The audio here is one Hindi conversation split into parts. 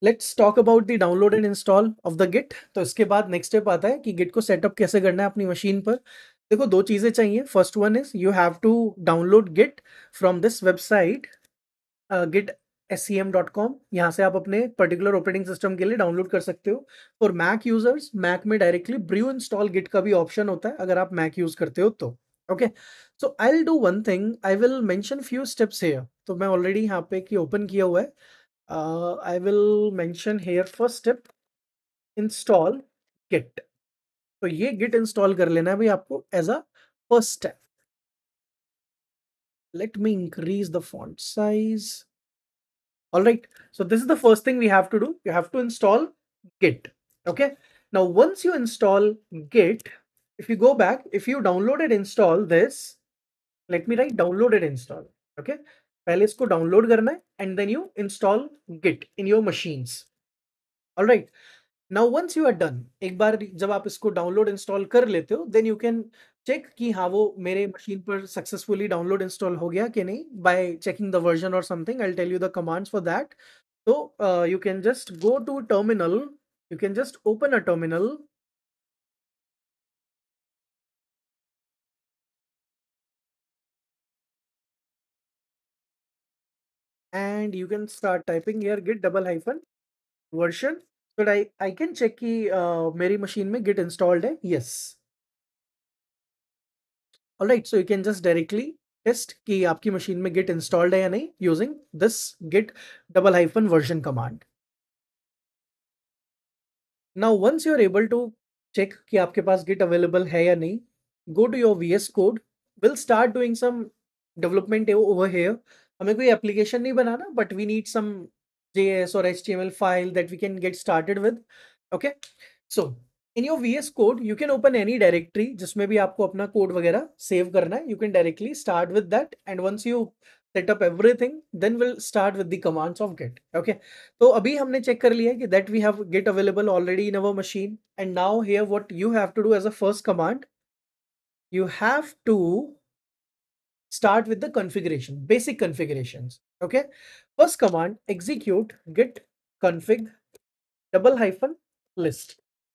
Let's talk about the download and install of the Git. तो इसके बाद नेक्स्ट स्टेप आता है कि गिट को सेटअप कैसे करना है अपनी मशीन पर। देखो, दो चीजें चाहिए। First one is you have to download Git from this website Git scm.com। यहाँ से आप अपने पर्टिकुलर ऑपरेटिंग सिस्टम के लिए डाउनलोड कर सकते हो। फॉर मैक यूजर्स, मैक में डायरेक्टली ब्रू इंस्टॉल गिट का भी ऑप्शन होता है अगर आप मैक यूज करते हो तो। Okay, so I will do one thing, I will mention few steps here. तो मैं ऑलरेडी यहाँ पे की ओपन किया हुआ है। I will mention here first step, install git। तो ये git इंस्टॉल कर लेना है भाई आपको as a first step. Let me increase the font size. All right, so this is the first thing we have to do. You have to install git. Okay, now once you install git, if you go back, if you downloaded install this, let me write downloaded install। Okay, पहले इसको डाउनलोड करना है and then you install git in your machines। All right, now once you are done, एक बार जब आप इसको डाउनलोड इंस्टॉल कर लेते हो, देन यू कैन चेक कि हाँ वो मेरे मशीन पर सक्सेसफुली डाउनलोड इंस्टॉल हो गया कि नहीं बाय चेकिंग द वर्जन और something. I will tell you the commands for that. तो you can just go to terminal, you can just open a terminal and you can start typing here git double hyphen version so that I can check कि मेरी मशीन में git installed है। yes, all right, so you can just directly test कि आपकी मशीन में git installed है या नहीं using this git double hyphen version command। now once you are able to check कि आपके पास git available है या नहीं, go to your VS Code, we'll start doing some development over here। हमें कोई application नहीं बनाना, but we need some JS or HTML file that we can get started with। okay, so in your VS Code you can open any directory जिसमें भी आपको अपना कोड वगैरह सेव करना है। You can directly start with that and once you set up everything then we'll start with the commands of git। okay, तो अभी हमने चेक कर लिया है कि that we have git available already in our machine and now here what you have to do as a first command, you have to start with the configuration, basic configurations। okay, first command, execute git config double hyphen list।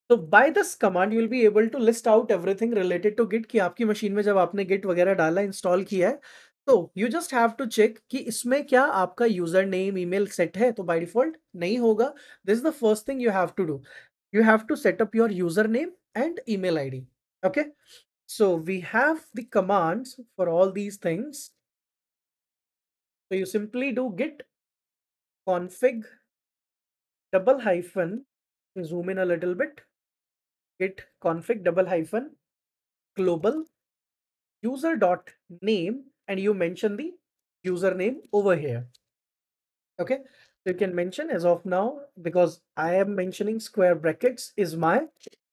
तो by this command you will be able to list out everything related to Git कि आपकी मशीन में जब आपने गिट वगैरह डाला, इंस्टॉल किया है, तो you just have to check कि इसमें क्या आपका यूजर नेम ईमेल सेट है। तो बाय डिफॉल्ट नहीं होगा। This is the first thing you have to do, you have to set up your username and email id। okay, so we have the commands for all these things। so you simply do git config double hyphen, zoom in a little bit, git config double hyphen global user dot name and you mention the username over here। okay, so you can mention as of now, because I am mentioning square brackets is my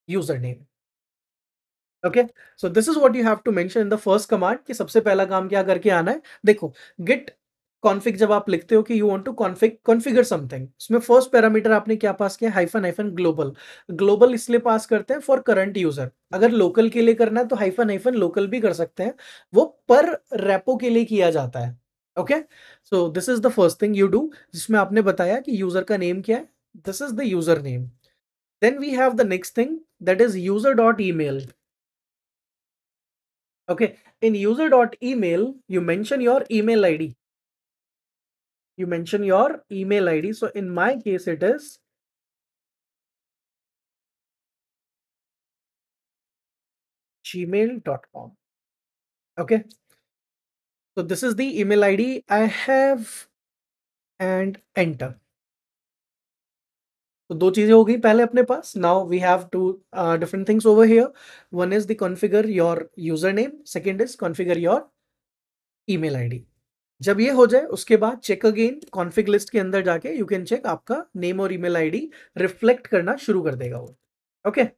username। okay, so this is what you have to mention in the first command कि सबसे पहला काम क्या करके आना है। देखो, git config जब आप लिखते हो कि you want to configure something, उसमें फर्स्ट पैरामीटर आपने क्या पास किया, हाइफन हाइफन ग्लोबल। ग्लोबल इसलिए पास करते हैं फॉर करंट यूजर। अगर लोकल के लिए करना है तो हाइफन हाइफन लोकल भी कर सकते हैं, वो पर रेपो के लिए किया जाता है। Okay, so this is the first thing you do, जिसमें आपने बताया कि यूजर का नेम क्या है, this is the user name. Then we have the next thing that is user dot email. Okay, in user.email, you mention your email ID. You mention your email ID. So in my case, it is gmail.com. Okay, so this is the email ID I have and enter। तो दो चीजें हो गई पहले अपने पास। Now we have two different things over here. One is the configure your user name, second is configure your email ID. जब ये हो जाए उसके बाद चेक अगेन कॉन्फ़िग लिस्ट के अंदर जाके यू कैन चेक आपका नेम और ईमेल आईडी रिफ्लेक्ट करना शुरू कर देगा वो। Okay,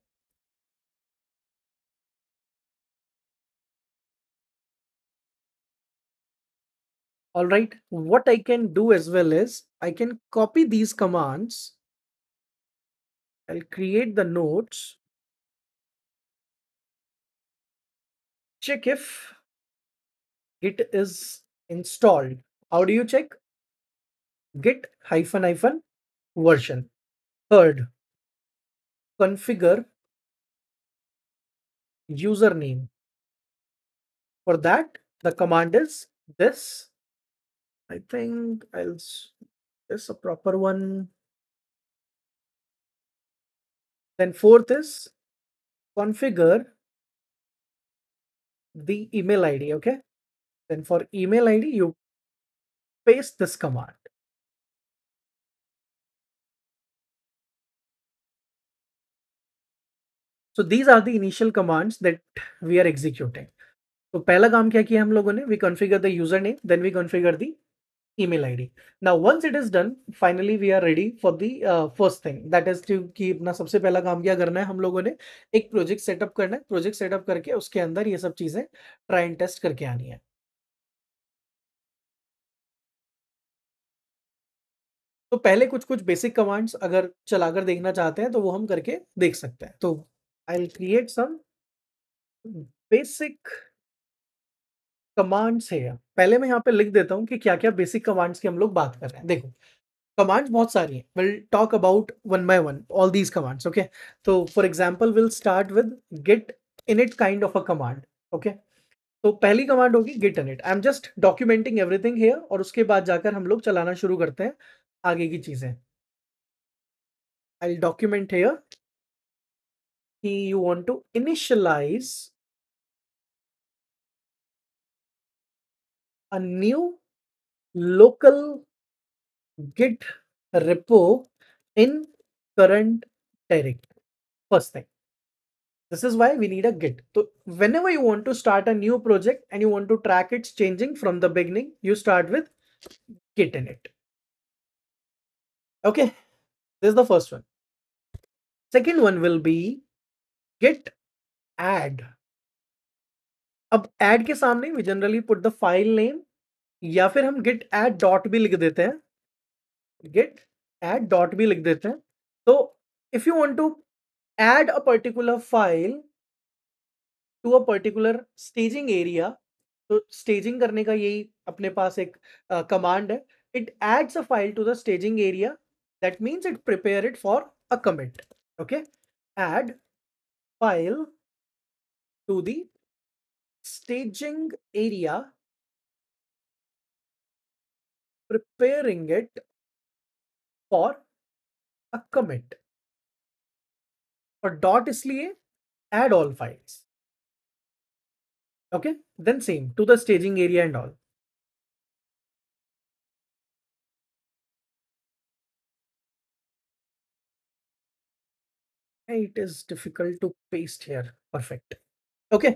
all right, what I can do as well is I can copy these commands, I'll create the notes, check if git is installed। How do you check? Git hyphen hyphen version. Third, configure username. For that, the command is this. I think this a proper one. Then fourth is configure the email ID. Okay. Then for email ID, you paste this command. So these are the initial commands that we are executing. तो पहला काम क्या किया हम लोगों ने? We configure the username, then we configure the email ID. Now once it is done, finally we are ready for the first thing. That is to कि अपना सबसे पहला काम क्या करना है हम लोगों ने? एक प्रोजेक्ट सेटअप करना है. प्रोजेक्ट सेटअप करके उसके अंदर ये सब चीजें ट्राई एंड टेस्ट करके आनी है. तो पहले कुछ-कुछ बेसिक कमांड्स अगर चलाकर देखना चाहते हैं तो वो हम करके देख सकते हैं. तो I will create some basic commands है। पहले मैं यहाँ पे लिख देता हूँ कि क्या-क्या बेसिक कमांड्स की हम लोग बात कर रहे हैं। देखो, कमांड्स बहुत सारी हैं। Will talk about one by one all these commands, okay? तो for example will start with git init kind of a command, okay? तो पहली कमांड होगी git init. I am just documenting everything here और उसके बाद जाकर हम लोग चलाना शुरू करते हैं आगे की चीज़ें। आई विल डॉक्यूमेंट हियर कि you want to initialize a new local Git repo in current directory. First thing. This is why we need a Git. So whenever you want to start a new project and you want to track its changing from the beginning, you start with Git in it. Okay, this is the first one. Second one will be Git add. अब add के सामने we generally put the file name या फिर हम git add dot भी लिख देते हैं. Git add dot भी लिख देते हैं. तो if you want to add a particular file to a particular staging area, तो staging करने का यही अपने पास एक command है. It adds a file to the staging area. That means it prepare it for a commit. Okay, add file to the staging area, preparing it for a commit. और dot इसलिए add all files. Okay, then same to the staging area and all. It is difficult to paste here. Perfect. Okay,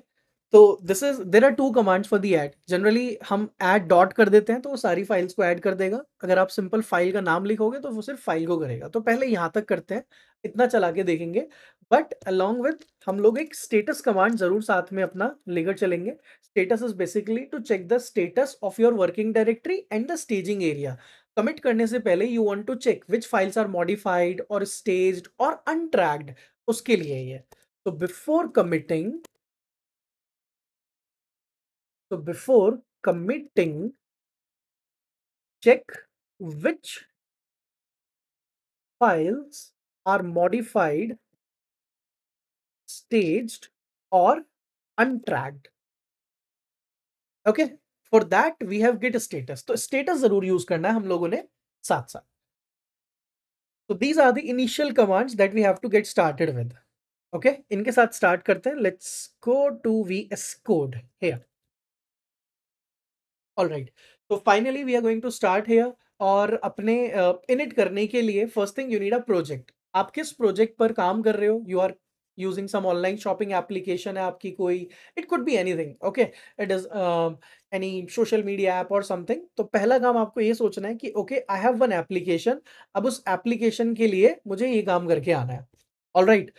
तो this is there are two commands for the add. Generally हम ऐड डॉट कर देते हैं तो वो सारी फाइल्स को ऐड कर देगा. अगर आप सिंपल फाइल का नाम लिखोगे तो वो सिर्फ फाइल को करेगा. तो पहले यहाँ तक करते हैं, इतना चला के देखेंगे. बट अलॉन्ग विथ हम लोग एक स्टेटस कमांड जरूर साथ में अपना लेकर चलेंगे. Status is basically to check the status of your working directory and the staging area. Commit करने से पहले you want to check which files are modified और स्टेज्ड और अनट्रैक्ड. उसके लिए ये. तो before committing, check which files are modified, staged or untracked. Okay, for that we have git status. तो status जरूर यूज करना है हम लोगों ने साथ साथ. So these are the initial commands that we have to get started with. Okay, इनके साथ start करते हैं. Let's go to VS Code here. All right, तो finally we are going to start here. और अपने इनिट करने के लिए first thing you need a project. आप किस प्रोजेक्ट पर काम कर रहे हो? You are using some online shopping application है आपकी कोई? It could be anything. Okay, it is any social media app और समथिंग. तो पहला काम आपको ये सोचना है कि okay I have one application. अब उस एप्लीकेशन के लिए मुझे ये काम करके आना है. ऑल राइट,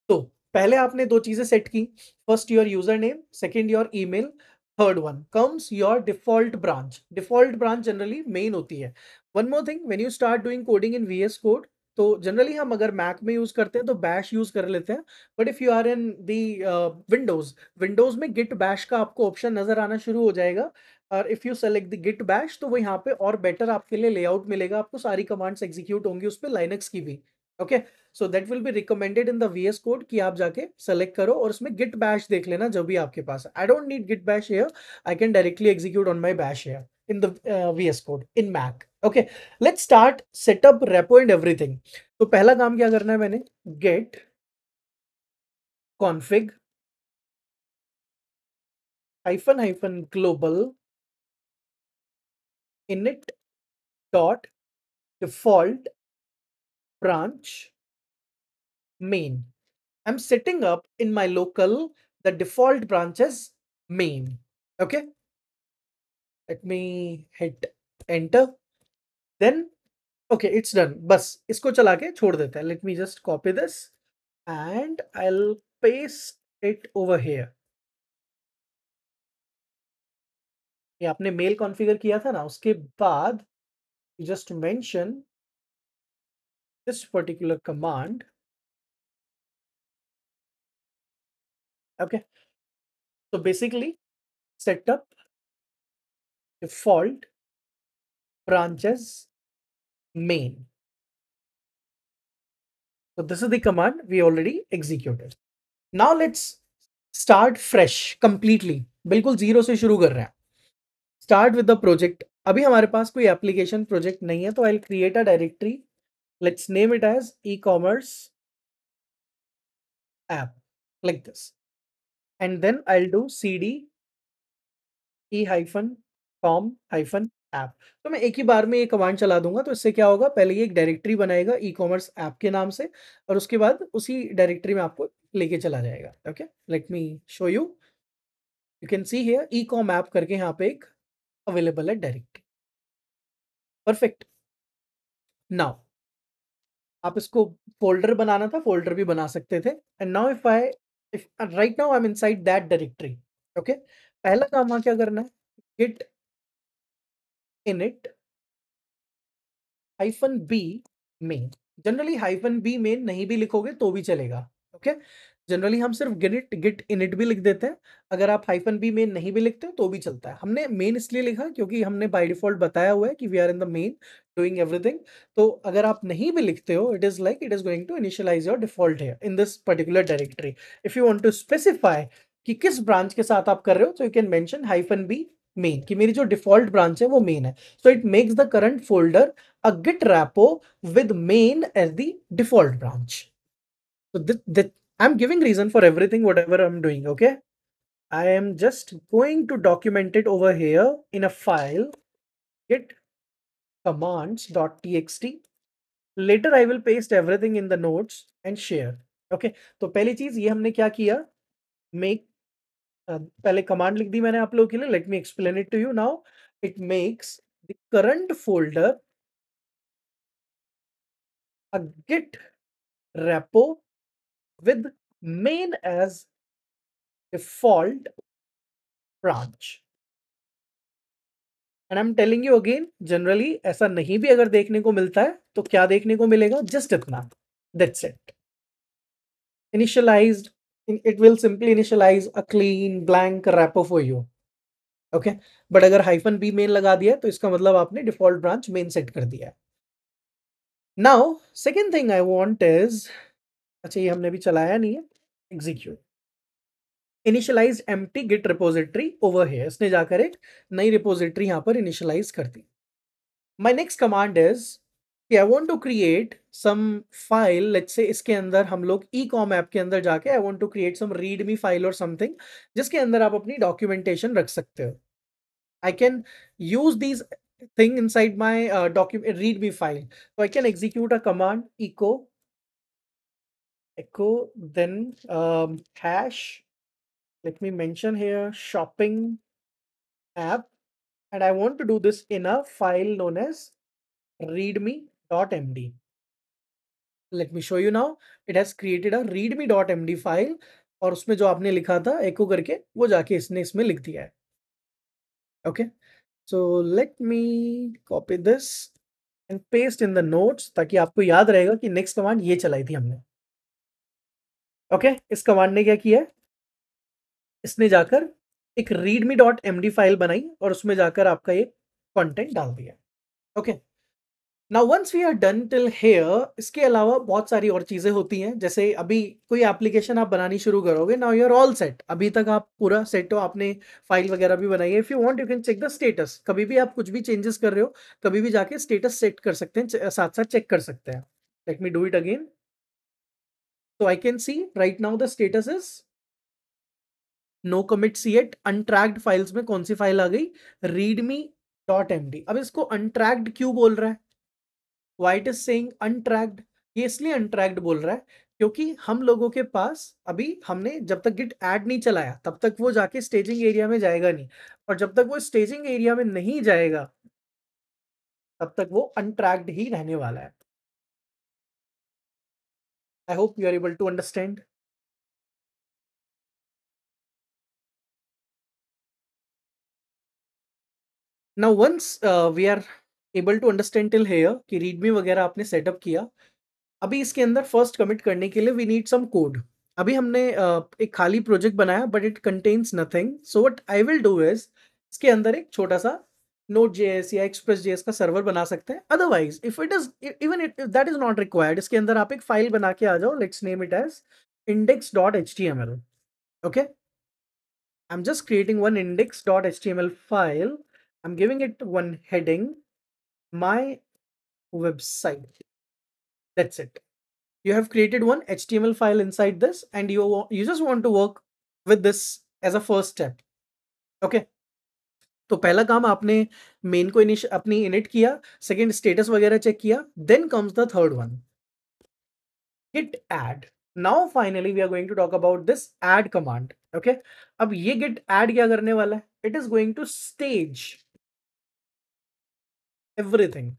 तो पहले आपने दो चीजें सेट की. First your user name, second your email. Third one comes your default branch. Default branch generally main होती है. One more thing, when you start doing coding in VS code, तो जनरली हम अगर मैक में यूज करते हैं तो बैश यूज कर लेते हैं. But if you are in the Windows, Windows में गिट बैश का आपको ऑप्शन नजर आना शुरू हो जाएगा. और if you select the git bash तो वो यहाँ पे और बेटर आपके लिए लेआउट मिलेगा, आपको सारी कमांड्स एग्जीक्यूट होंगी उस पे, लाइनक्स की भी। Okay, so that will be recommended in the VS code कि आप जाके सेलेक्ट करो और उसमें गिट बैश देख लेना जो भी आपके पास है। I don't need git bash here, I can directly execute on my bash here in the VS Code in Mac. Okay, let's start setup repo and everything. तो पहला काम क्या करना है मैंने, get config hyphen global init dot default branch main. I'm setting up in my local the default branch as main. Okay, let me hit enter. Then okay, it's done. बस इसको चला के छोड़ देते हैं. Let me just copy this and I'll paste it over here. ये आपने मेल कॉन्फ़िगर किया था ना, उसके बाद just mention this particular command. Okay, तो basically setup default branches main. So this is the command we already executed. Now let's start fresh completely. बिल्कुल जीरो से शुरू कर रहे हैं. Start with the project. अभी हमारे पास कोई एप्लीकेशन प्रोजेक्ट नहीं है, तो I'll create a directory. Let's name it as e-commerce app like this. And then I'll do cd e-com-app. तो मैं एक ही बार में ये कमांड चला दूंगा, तो इससे क्या होगा, पहले ये एक डायरेक्टरी बनाएगा ई कॉमर्स ऐप के नाम से और उसके बाद उसी डायरेक्टरी में आपको लेके चला जाएगा. Okay, let me show you. You can see here e com app करके यहाँ पे एक अवेलेबल है डायरेक्टरी. परफेक्ट. नाउ आप इसको फोल्डर बनाना था, फोल्डर भी बना सकते थे. And now if right now I am inside that directory. Okay, पहला काम वहां क्या करना है, git init hyphen b main. Generally hyphen b main नहीं भी लिखोगे तो भी चलेगा. ओके, जनरली हम सिर्फ गिट इनिट भी लिख देते हैं. अगर आप हाइफन बी मेन नहीं भी लिखते हो तो भी चलता है. हमने मेन इसलिए लिखा क्योंकि हमने बाय डिफॉल्ट बताया हुआ है कि we are in the main doing everything. तो अगर आप नहीं भी लिखते हो, it is like it is going to initialize your default here in this particular directory. If you want to specify कि किस ब्रांच के साथ आप कर रहे हो, तो you can mention hyphen b main कि मेरी जो डिफॉल्ट ब्रांच है वो मेन है. So it makes the current folder a git repo with main as the default branch. So I'm giving reason for everything, whatever I'm doing. Okay, I am just going to document it over here in a file git commands.txt. Later I will paste everything in the notes and share. Okay, तो पहली चीज ये हमने क्या किया, make पहले कमांड लिख दी मैंने आप लोगों के लिए. Let me explain it to you now. It makes the current folder a git repo with main as default branch. And I'm telling you again, generally ऐसा नहीं भी अगर देखने को मिलता है तो क्या देखने को मिलेगा, जस्ट इतना, that's it. Initialized, it will simply initialize a clean blank repo for you. Okay, but अगर हाइफन बी मेन लगा दिया तो इसका मतलब आपने डिफॉल्ट ब्रांच मेन सेट कर दिया है. Now second thing I want is, अच्छा ये हमने भी चलाया नहीं है, execute initialize empty git repository over here. इसने जाकर एक नई रिपोजिटरी यहां पर इनिशियलाइज कर दी. माय नेक्स्ट कमांड इज कि I want to create some file. Let's say इसके अंदर हम लोग ई कॉम ऐप के अंदर जाके I want to create some readme file और समथिंग जिसके अंदर आप अपनी डॉक्यूमेंटेशन रख सकते हो. I can use these thing inside my document readme file. So I can execute a command echo then hash. Let me mention here shopping app, and I want to do this in a file known as readme.md. Let me show you now. It has created a readme.md file और उसमें जो आपने लिखा था echo करके वो जाके इसने इसमें लिख दिया है. Okay, so let me copy this and paste in the notes ताकि आपको याद रहेगा कि नेक्स्ट कमांड ये चलाई थी हमने. ओके, इस कमांड ने क्या किया है, इसने जाकर एक रीडमी डॉट एमडी फाइल बनाई और उसमें जाकर आपका ये कंटेंट डाल दिया। Okay, now once we are done till here, इसके अलावा बहुत सारी और चीजें होती हैं, जैसे अभी कोई एप्लीकेशन आप बनानी शुरू करोगे, now you are all set, अभी तक आप पूरा सेट हो, आपने फाइल वगैरह भी बनाई है। If you want you can check the status, कभी भी आप कुछ भी चेंजेस कर रहे हो, कभी भी जाके स्टेटस सेट कर सकते हैं, साथ साथ चेक कर सकते हैं। Let me do it again, so I can see right now the status is no commits yet, untracked files में कौन सी फाइल आ गई, readme डॉट एमडी। अब इसको untracked क्यों बोल रहा है, why it is saying untracked, ये इसलिए untracked बोल रहा है क्योंकि हम लोगों के पास अभी हमने जब तक गिट ऐड नहीं चलाया तब तक वो जाके स्टेजिंग एरिया में जाएगा नहीं, और जब तक वो स्टेजिंग एरिया में नहीं जाएगा तब तक वो अनट्रैक्ड ही रहने वाला है। I hope you are able to understand. Now once we are able to understand till here कि रीडमी वगैरह आपने सेटअप किया, अभी इसके अंदर फर्स्ट कमिट करने के लिए वी नीड सम कोड। अभी हमने एक खाली प्रोजेक्ट बनाया but it contains nothing, so what I will do is इसके अंदर एक छोटा सा नोट जेएस या एक्सप्रेस जेएस का सर्वर बना सकते हैं। Otherwise if it is even it that is not required, इसके अंदर आप एक फाइल बना के आ जाओ, let's name it as index.html। Okay, I'm just creating one index.html file. I'm giving it one heading, my website. That's it. You have created one HTML file inside this, and you just want to work with this as a first step. Okay. तो पहला काम आपने मेन को अपनी इनिट किया, सेकंड स्टेटस वगैरह चेक किया, then comes the third one, git add. Now finally we are going to talk about this add command. Okay, अब ये git add क्या करने वाला है, it is going to stage everything.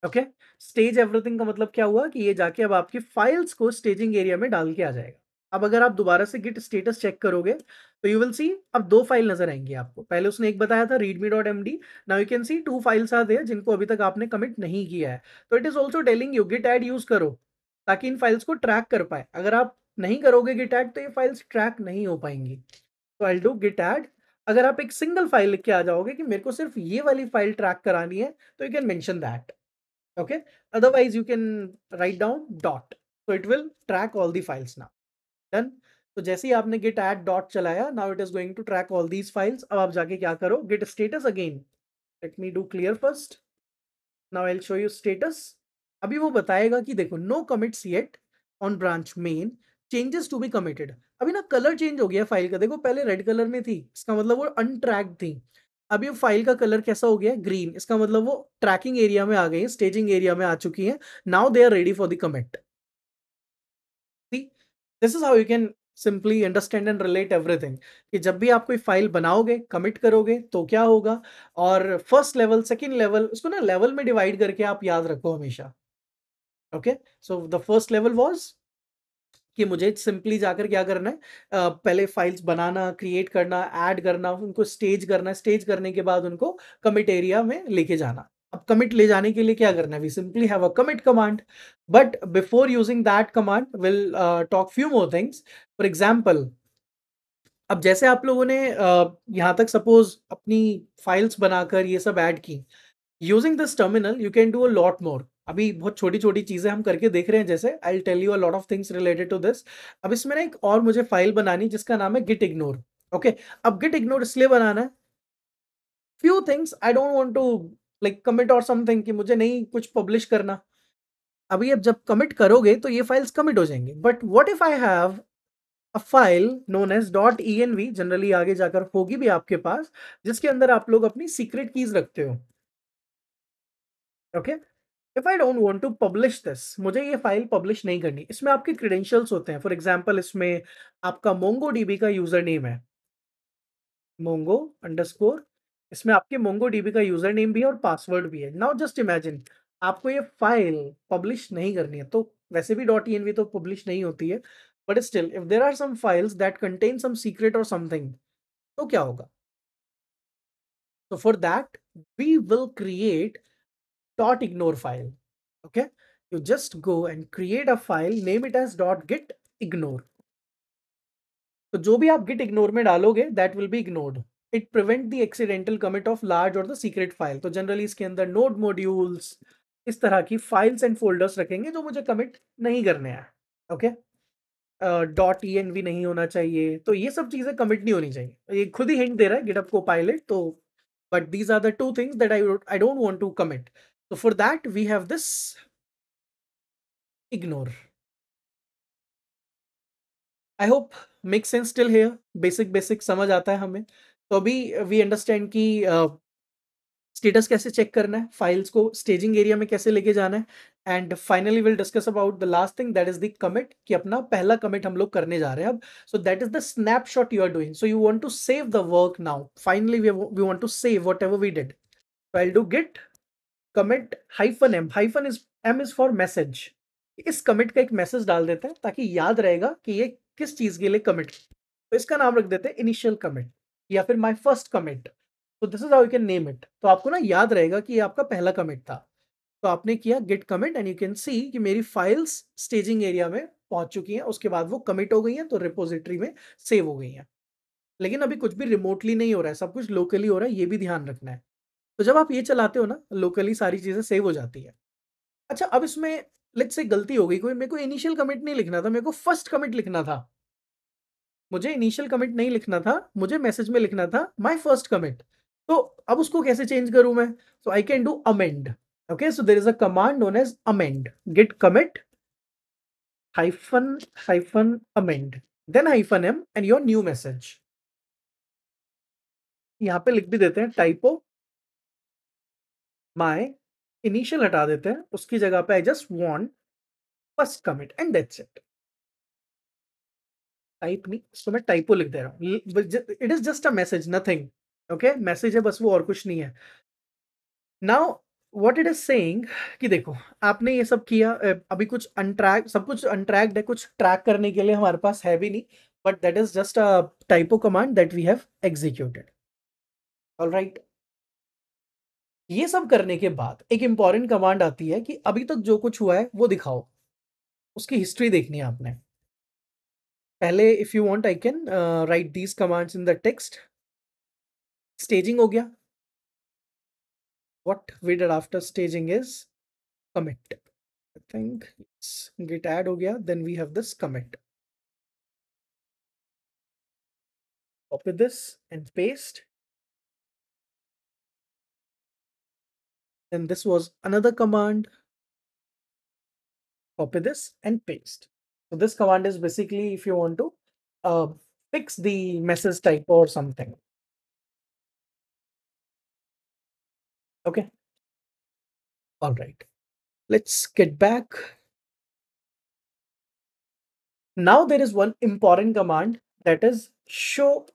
Okay, stage everything का मतलब क्या हुआ कि ये जाके अब आपकी फाइल्स को स्टेजिंग एरिया में डाल के आ जाएगा। अब अगर आप दोबारा से गिट स्टेटस चेक करोगे तो यू विल सी अब दो फाइल नजर आएंगी आपको। पहले उसने एक बताया था readme.md, now you can see two files are there जिनको अभी तक आपने कमिट नहीं किया है। तो it is also telling you git add use करो ताकि इन फाइल्स को ट्रैक कर पाए। अगर आप नहीं करोगे गिट ऐड तो ये फाइल्स ट्रैक नहीं हो पाएंगी। तो आई डू गिट ऐड। अगर आप एक सिंगल फाइल लिख के आ जाओगे कि मेरे को सिर्फ ये वाली फाइल ट्रैक करानी है, तो you can mention that. Okay, otherwise you can write down dot, so it will track all the files now। Done। तो जैसे ही आपने git add dot चलाया, now it is going to track all these files। अब आप जाके क्या करो, git status again, let me do clear first। now I'll show you status। अभी वो बताएगा कि देखो no commits yet on branch main, changes to be committed। अभी ना कलर चेंज हो गया फाइल का, देखो पहले रेड कलर में थी, इसका मतलब वो अनट्रैक्ड थी। अब ये फाइल का कलर कैसा हो गया, ग्रीन, इसका मतलब वो ट्रैकिंग एरिया में आ गई है, स्टेजिंग एरिया में आ चुकी है। Now they are ready for the commit. This is how you can simply understand and relate everything कि जब भी आप कोई फाइल बनाओगे, कमिट करोगे तो क्या होगा। और फर्स्ट लेवल, सेकंड लेवल, उसको ना लेवल में डिवाइड करके आप याद रखो हमेशा। Okay, so the first level was कि मुझे सिंपली जाकर क्या करना है, पहले फाइल्स बनाना, क्रिएट करना, ऐड करना, उनको स्टेज करना, स्टेज करने के बाद उनको कमिट एरिया में लेके जाना। अब कमिट ले जाने के लिए क्या करना है, we simply have a commit command, but before using that command will talk few more things. For example, अब जैसे आप लोगों ने यहाँ तक सपोज अपनी फाइल्स बनाकर ये सब ऐड की, using this terminal you can do a lot more. अभी बहुत छोटी छोटी चीजें हम करके देख रहे हैं, जैसे I will tell you a lot of things related to this. अब इसमें ना एक और मुझे फाइल बनानी जिसका नाम है गिट इग्नोर। ओके, अब गिट इग्नोर इसलिए बनाना है, few things I don't want to like commit और समथिंग कि मुझे नहीं कुछ पब्लिश करना। अभी अब जब कमिट करोगे तो ये फाइल्स कमिट हो जाएंगे, but what if I have a file known as dot env, generally आगे जाकर होगी भी आपके पास, जिसके अंदर आप लोग अपनी सीक्रेट कीज रखते हो। Okay, if I don't want to publish this, मुझे ये फाइल पब्लिश नहीं करनी, इसमें आपके क्रेडेंशियल्स होते हैं। फॉर एग्जांपल, इसमें आपका मोंगो डीबी का यूजर नेम है, मोंगो अंडरस्कोर, इसमें आपके मोंगो डीबी का यूजर नेम भी है और पासवर्ड भी है। नाउ जस्ट इमेजिन आपको ये फाइल पब्लिश नहीं करनी है, तो वैसे भी डॉट env तो पब्लिश नहीं होती है, but still if there are some files that contain some secret और समथिंग, तो क्या होगा। तो for that we will create dot ignore file। Okay, you just go and create a file, name it as dot git ignore। तो जो भी आप git ignore में डालोगे that will be ignored. It prevent the accidental commit of large or the secret file. तो जनरली इसके अंदर नोड मॉड्यूल्स इस तरह की फाइल्स एंड फोल्डर्स रखेंगे जो मुझे कमिट नहीं करने हैं. ओके, डॉट env नहीं होना चाहिए. तो ये सब चीजें कमिट नहीं होनी चाहिए. ये खुद ही हिंट दे रहा है गिटहब Copilot. तो but these are the two things that I don't want to commit. So for that we have this ignore. I hope make sense till here. Basic basic समझ आता है हमें. तो अभी वी अंडरस्टैंड कि स्टेटस कैसे चेक करना है, फाइल्स को स्टेजिंग एरिया में कैसे लेके जाना है, and finally will discuss about the last thing that is the commit, कि अपना पहला कमिट हम लोग करने जा रहे हैं अब. So that is the snapshot you are doing. So you want to save the work now. Finally we want to save whatever we did. So I will do git commit -m. M is for message. इस कमिट का एक मैसेज डाल देते हैं ताकि याद रहेगा कि ये किस चीज के लिए कमिट. तो इसका नाम रख देते हैं इनिशियल कमिट या फिर माय फर्स्ट कमिट. तो this is how you can name it. तो आपको ना याद रहेगा कि ये आपका पहला कमिट था. तो आपने किया git commit and you can see कि मेरी फाइल्स स्टेजिंग एरिया में पहुंच चुकी हैं. उसके बाद वो कमिट हो गई हैं, तो रिपोजिटरी में सेव हो गई हैं. लेकिन अभी कुछ भी रिमोटली नहीं हो रहा है, सब कुछ लोकली हो रहा है. ये भी ध्यान रखना है. तो जब आप ये चलाते हो ना, लोकली सारी चीजें सेव हो जाती है. अच्छा, अब इसमें लेट्स से गलती हो गई कोई. मेरे को इनिशियल कमिट नहीं लिखना था, मेरे को फर्स्ट कमिट लिखना था. मुझे इनिशियल कमिट नहीं लिखना था, मुझे मैसेज में लिखना था माय फर्स्ट कमिट. तो अब उसको कैसे चेंज करूं मैं? So I can do amend. Okay, so there is a command known as amend. Git commit hyphen amend then hyphen m and your new message. यहाँ पे लिख भी देते हैं टाइपो माय. इनिशियल हटा देते हैं, उसकी जगह पे I just want first commit and that's it. Type नहीं, इसको मैं टाइपो लिख दे रहा हूँ. It is just a message, nothing. Okay, message है बस, वो और कुछ नहीं है. Now what it is saying कि देखो, आपने ये सब किया. अभी कुछ अनट्रैक, सब कुछ अनट्रैक्ड है, कुछ ट्रैक करने के लिए हमारे पास है भी नहीं. But that is just a typo command that we have executed. Alright, ये सब करने के बाद एक इंपॉर्टेंट कमांड आती है कि अभी तक जो कुछ हुआ है वो दिखाओ. उसकी हिस्ट्री देखनी है आपने. पहले if you want I can write these commands in the text. Staging हो गया. What we did after staging is commit. I think it's git add हो गया. Then we have this commit. Copy this and paste. Then this was another command. Copy this and paste. So this command is basically if you want to uh, fix the message type or something. Okay. All right. Let's get back. Now there is one important command that is show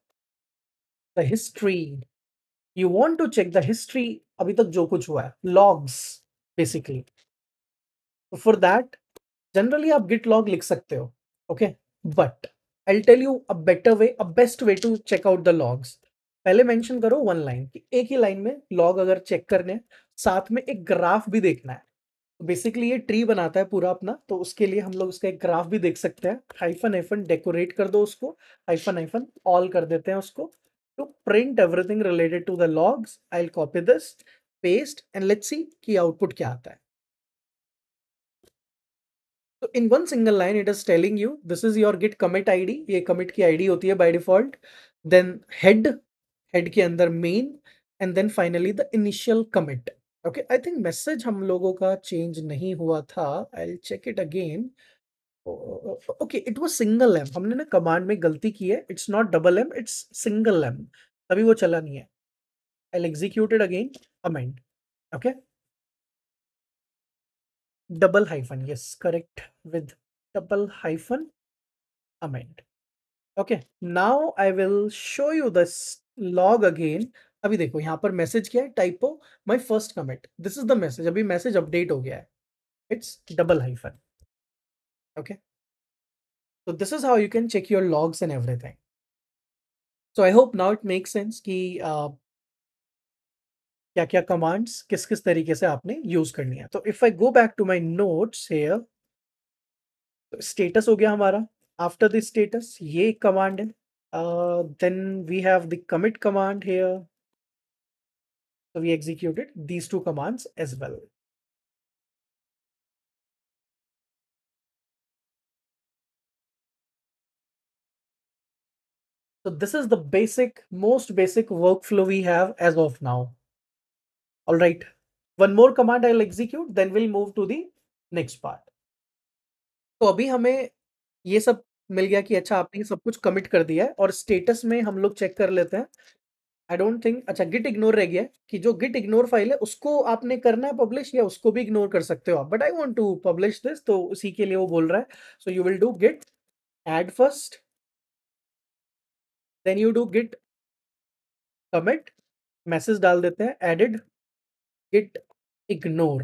the history. You want to check the history अभी तक जो कुछ हुआ है, logs basically. So for that generally आप git log लिख सकते हो. Okay, but I'll tell you a better way, a best way to check out the logs. पहले मेंशन करो वन लाइन कि एक ही लाइन में लॉग अगर चेक करने हैं, साथ में एक ग्राफ भी देखना है. तो बेसिकली ये ट्री बनाता है पूरा अपना, तो उसके लिए हम लोग उसका एक ग्राफ भी देख सकते हैं. हाइफन हाइफन डेकोरेट कर दो उसको, हाइफन हाइफन ऑल कर देते हैं उसको, to print everything related to the logs. I'll copy this, paste, and let's see कि output क्या आता है. So in one single line, it is telling you this is your git commit ID. ये commit की ID होती है by default. Then head के अंदर main, and then finally the initial commit. Okay, I think message हम लोगों का change नहीं हुआ था. I'll check it again. Okay, it was single M. हमने ना कमांड में गलती की है. It's not double M, it's single M. तभी वो चला नहीं है. I'll execute it again. Amend. Okay. Double hyphen. Yes, correct. With double hyphen amend. Okay. Now I will show you this log again. अभी देखो यहाँ पर मैसेज क्या है, typo my first commit. This is the message. अभी मैसेज अपडेट हो गया है. It's double hyphen. Okay, so this is how you can check your logs and everything. So I hope now it makes sense कि क्या क्या कमांड्स किस किस तरीके से आपने यूज करनी है. तो if I go back to my notes here, status हो गया हमारा. आफ्टर द स्टेटस ये एक कमांड है Then we have the commit command here. So we executed these two commands as well. So this is the most basic workflow we have as of now. All right. One more command I'll execute, then we'll move to the next part. तो अभी हमें ये सब मिल गया कि अच्छा आपने सब कुछ कमिट कर दिया है और स्टेटस में हम लोग चेक कर लेते हैं। आई डोंट थिंक अच्छा गिट इग्नोर रह गया है कि जो गिट इग्नोर फाइल है उसको आपने करना है पब्लिश या उसको भी इग्नोर कर सकते हो आप, but I want to publish this, तो उसी के लिए वो बोल रहा है। So you will do git add first, then you do git commit, message डाल देते हैं added git ignore,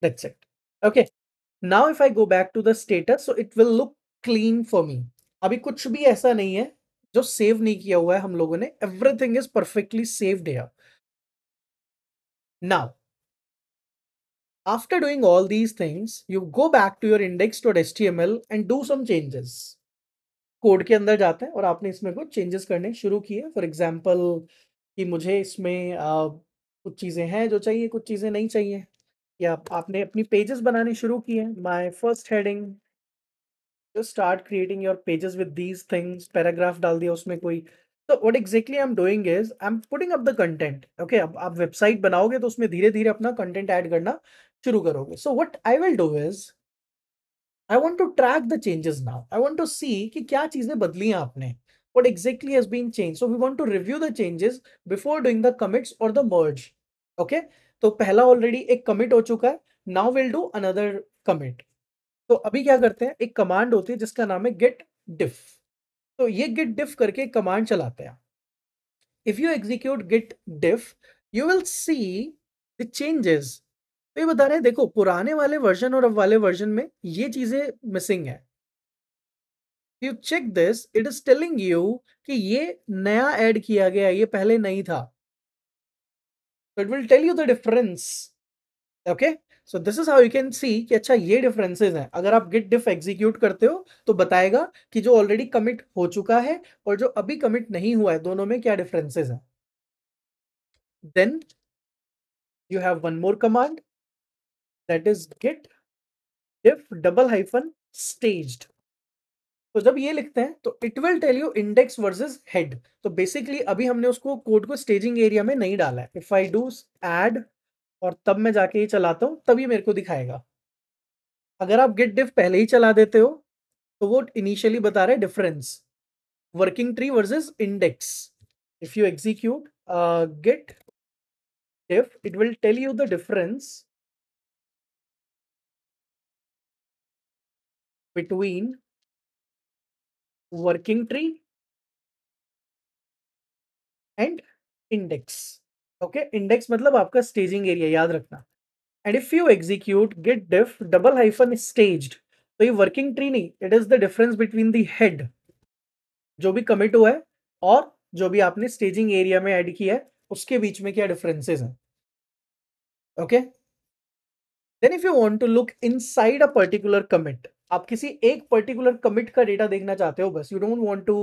that's it. Okay, now if I go back to the status, so it will look clean for me. अभी कुछ भी ऐसा नहीं है जो सेव नहीं किया हुआ है हम लोगों ने, everything is perfectly saved here. Now after doing all these things, you go back to your index.html and do some changes. Code के अंदर जाते हैं और आपने इसमें कुछ चेंजेस करने शुरू किए। फॉर एग्जांपल कि मुझे इसमें कुछ चीज़ें हैं जो चाहिए, कुछ चीज़ें नहीं चाहिए, या आपने अपनी पेजेस बनाने शुरू किए। My first heading, just start creating your pages with these things, paragraph डाल दिया उसमें कोई। तो what exactly I am doing is I am putting up the content. Okay, अब आप वेबसाइट बनाओगे तो उसमें धीरे धीरे अपना कंटेंट ऐड करना शुरू करोगे। So what I will do is I want to track the changes now, I want to see कि क्या चीजें बदली हैं आपने, what exactly has been change. So we want to review the changes before doing the commits और द मर्ज। ओके, तो पहला ऑलरेडी एक कमिट हो चुका है, now will do another commit. तो अभी क्या करते हैं, एक कमांड होती है जिसका नाम है गेट डिफ। तो ये गेट डिफ करके एक कमांड चलाते हैं। If you execute git diff, you will see the changes. तो ये बता रहे हैं देखो पुराने वाले वर्जन और अब वाले वर्जन में ये चीजें मिसिंग है। You check this, it is telling you कि ये नया ऐड किया गया है, ये पहले नहीं था। तो it will tell you the difference. Okay, so this is how you can see कि अच्छा ये डिफरेंसेस हैं। अगर आप गिट डिफ एग्जीक्यूट करते हो तो बताएगा कि जो ऑलरेडी कमिट हो चुका है और जो अभी कमिट नहीं हुआ है दोनों में क्या डिफरेंसेस हैं। Then you have one more command, that is git diff double hyphen staged. तो जब ये लिखते हैं तो it will tell you index versus head. तो बेसिकली अभी हमने उसको कोड को स्टेजिंग एरिया में नहीं डाला है। इफ आई डू ऐड और तब मैं जाके ये चलाता हूं तभी मेरे को दिखाएगा। अगर आप गिट डिफ पहले ही चला देते हो तो वो इनिशियली बता रहे difference, working tree versus index. If you execute git diff, it will tell you the difference between working tree and index. ओके, इंडेक्स मतलब आपका स्टेजिंग एरिया, याद रखना। And if you execute git diff double hyphen staged, तो ये वर्किंग ट्री नहीं, it is the difference between the head जो भी कमिट हुआ है और जो भी आपने स्टेजिंग एरिया में ऐड किया है उसके बीच में क्या डिफरेंसेस हैं। Okay, then if you want to look inside a particular commit, आप किसी एक पर्टिकुलर कमिट का डेटा देखना चाहते हो बस, you don't want to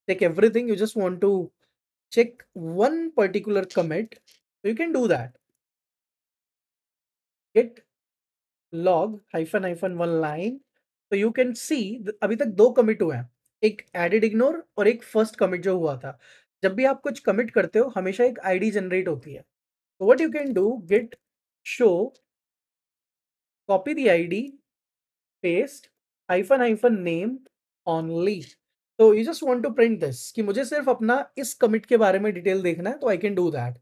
check everything, you just want to check one particular commit, so you can do that. Git log hyphen hyphen one line, so you can see अभी तक दो कमिट हुए हैं, एक एडेड इग्नोर और एक फर्स्ट कमिट जो हुआ था। जब भी आप कुछ कमिट करते हो हमेशा एक आईडी जनरेट होती है। तो what you can do, git show copy the ID, paste hyphen hyphen name only. तो you just want to print this कि मुझे सिर्फ अपना इस कमिट के बारे में डिटेल देखना है, तो आई कैन डू दैट।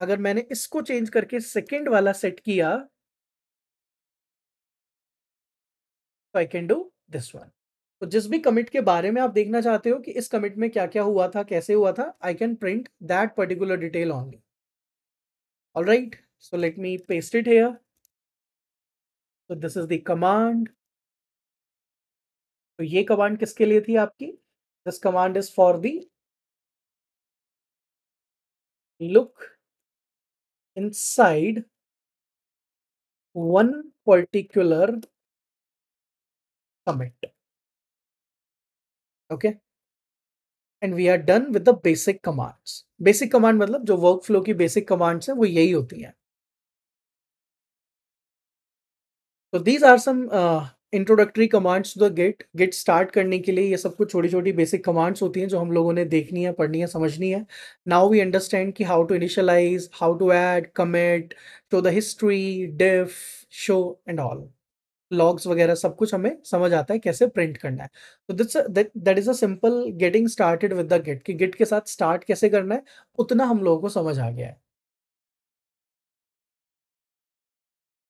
अगर मैंने इसको चेंज करके सेकंड वाला सेट किया तो आई कैन डू दिस वन। तो जिस भी कमिट के बारे में आप देखना चाहते हो कि इस कमिट में क्या क्या हुआ था, कैसे हुआ था, I can print that particular detail only. Alright, so let me paste it here. तो दिस इज द कमांड। तो ये कमांड किसके लिए थी आपकी, this command is for the look inside one particular commit. Okay, and we are done with the basic commands. Basic command मतलब जो वर्क फ्लो की बेसिक कमांड्स हैं वो यही होती हैं। तो these are some introductory commands to the git. Git start करने के लिए ये सब कुछ छोटी छोटी बेसिक कमांड्स होती हैं जो हम लोगों ने देखनी है, पढ़नी है, समझनी है। नाउ वी अंडरस्टैंड कि how to initialize, how to add, commit, show the history, diff, show and all. Logs वगैरह सब कुछ हमें समझ आता है कैसे प्रिंट करना है। तो दिट्स that is a simple getting started with the git, कि गिट के साथ स्टार्ट कैसे करना है उतना हम लोगों को समझ आ गया है।